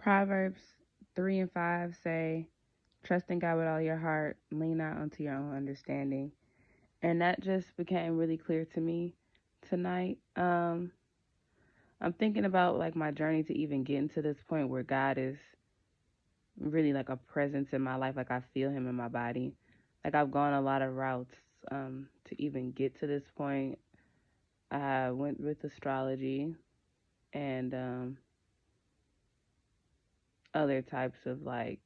Proverbs 3 and 5 say, trust in God with all your heart, lean not unto your own understanding. And that just became really clear to me tonight. I'm thinking about like my journey to even getting to this point where God is really like a presence in my life. Like I feel him in my body. Like I've gone a lot of routes to even get to this point. I went with astrology and other types of like,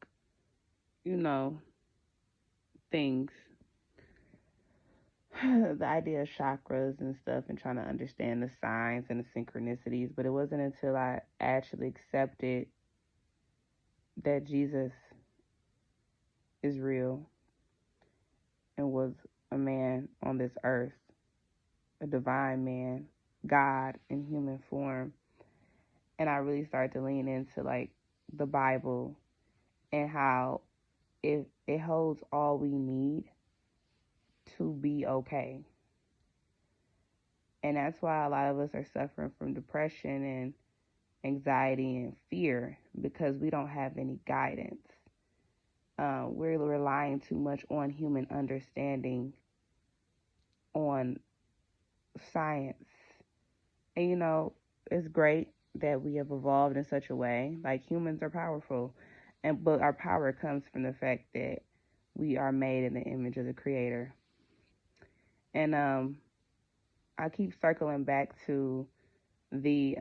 you know, things. The idea of chakras and stuff and trying to understand the signs and the synchronicities. But it wasn't until I actually accepted that Jesus is real and was a man on this earth, a divine man, God in human form. And I really started to lean into like the Bible and how it holds all we need to be okay. And that's why a lot of us are suffering from depression and anxiety and fear because we don't have any guidance. We're relying too much on human understanding, on science. And it's great that we have evolved in such a way. Like humans are powerful, but our power comes from the fact that we are made in the image of the Creator. And I keep circling back to the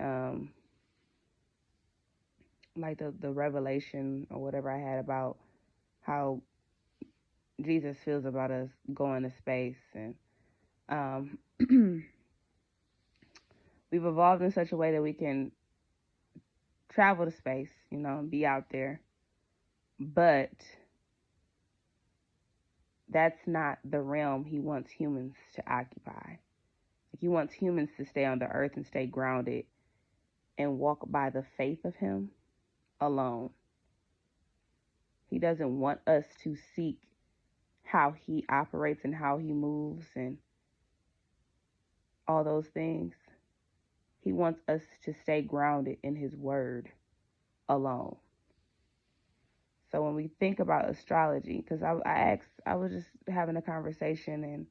like the revelation or whatever I had about how Jesus feels about us going to space, and um, we've evolved in such a way that we can travel to space, and be out there. But that's not the realm he wants humans to occupy. Like he wants humans to stay on the earth and stay grounded and walk by the faith of him alone. He doesn't want us to seek how he operates and how he moves and all those things. He wants us to stay grounded in his word alone. So when we think about astrology, because I was just having a conversation and,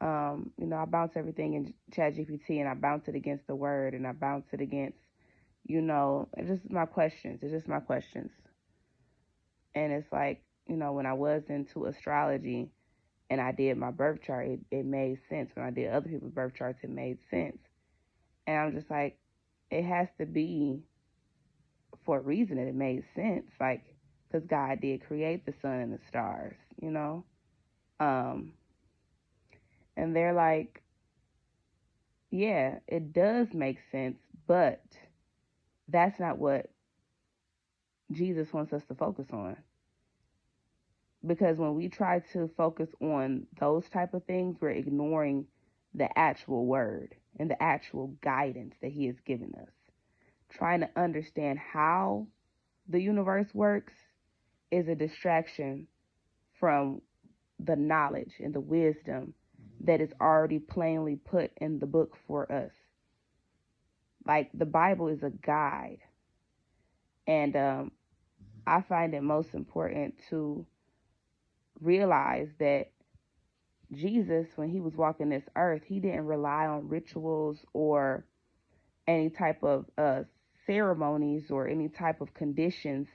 I bounce everything in ChatGPT and I bounce it against the word and I bounce it against, it's just my questions. It's just my questions. And it's like, when I was into astrology and I did my birth chart, it made sense. When I did other people's birth charts, it made sense. And I'm just like, it has to be for a reason that it made sense. Like, because God did create the sun and the stars, Um, and they're like, yeah, it does make sense, but that's not what Jesus wants us to focus on. Because when we try to focus on those type of things, we're ignoring the actual word and the actual guidance that he has given us. Trying to understand how the universe works is a distraction from the knowledge and the wisdom that is already plainly put in the book for us. Like the Bible is a guide. And I find it most important to realize that Jesus, when he was walking this earth, he didn't rely on rituals or any type of ceremonies or any type of conditions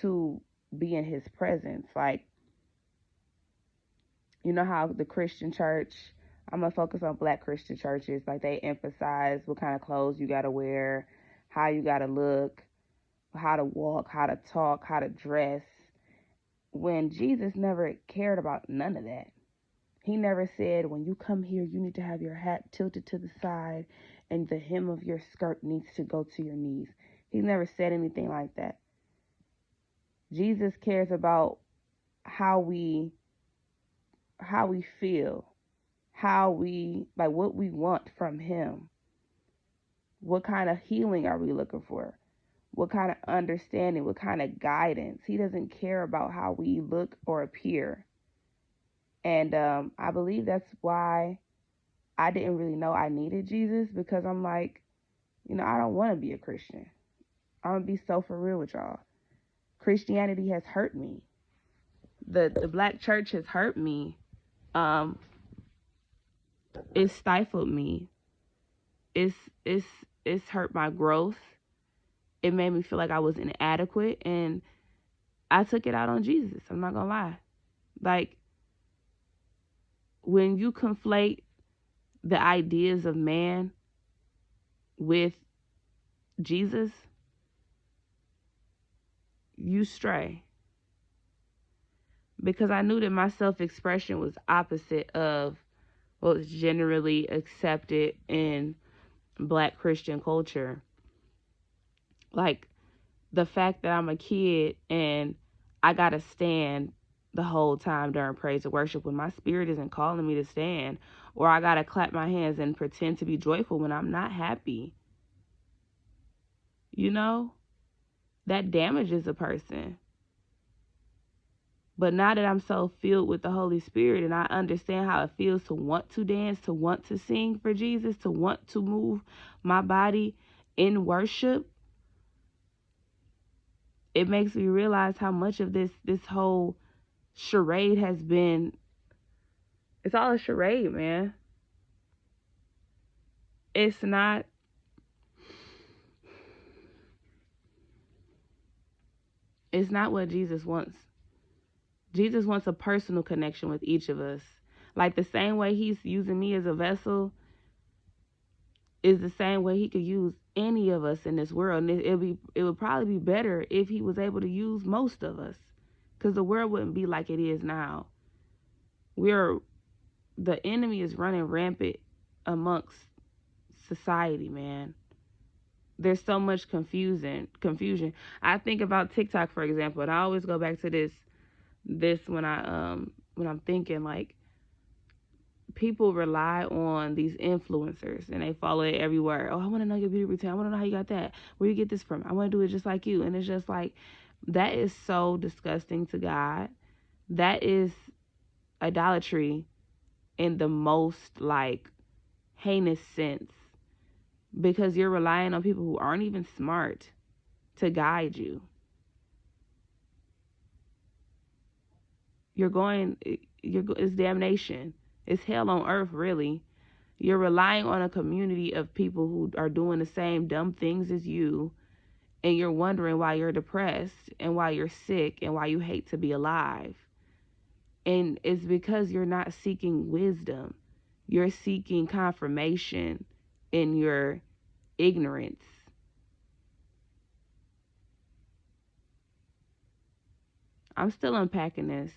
to be in his presence. Like, how the Christian church, I'm going to focus on black Christian churches, like they emphasize what kind of clothes you got to wear, how you got to look, how to walk, how to talk, how to dress, when Jesus never cared about none of that. He never said, when you come here, you need to have your hat tilted to the side and the hem of your skirt needs to go to your knees. He never said anything like that. Jesus cares about how we feel, how we, like what we want from him. What kind of healing are we looking for? What kind of understanding, what kind of guidance? He doesn't care about how we look or appear. And I believe that's why I didn't really know I needed Jesus, because I'm like, I don't want to be a Christian. I'm gonna be so for real with y'all. Christianity has hurt me. The black church has hurt me. Um, it stifled me. It's it's it's hurt my growth. It made me feel like I was inadequate, and I took it out on Jesus. I'm not gonna lie. Like, when you conflate the ideas of man with Jesus, you stray. Because I knew that my self expression was opposite of what was generally accepted in black Christian culture. Like, the fact that I'm a kid and I gotta stand the whole time during praise and worship when my spirit isn't calling me to stand, or I gotta clap my hands and pretend to be joyful when I'm not happy. You know, that damages a person. But now that I'm so filled with the Holy Spirit and I understand how it feels to want to dance, to want to sing for Jesus, to want to move my body in worship, it makes me realize how much of this whole charade has been. It's all a charade, man. It's not. It's not what Jesus wants. Jesus wants a personal connection with each of us. Like, the same way he's using me as a vessel is the same way he could use any of us in this world. And it would probably be better if he was able to use most of us, because the world wouldn't be like it is now. The enemy is running rampant amongst society, man. There's so much confusion. I think about TikTok, for example, and I always go back to this when I'm thinking, like, people rely on these influencers and they follow it everywhere. Oh, I want to know your beauty routine. I want to know how you got that. Where you get this from? I want to do it just like you. And it's just like, that is so disgusting to God. That is idolatry in the most, like, heinous sense, because you're relying on people who aren't even smart to guide you. It's damnation. It's hell on earth, really. You're relying on a community of people who are doing the same dumb things as you, and you're wondering why you're depressed and why you're sick and why you hate to be alive. And it's because you're not seeking wisdom. You're seeking confirmation in your ignorance. I'm still unpacking this.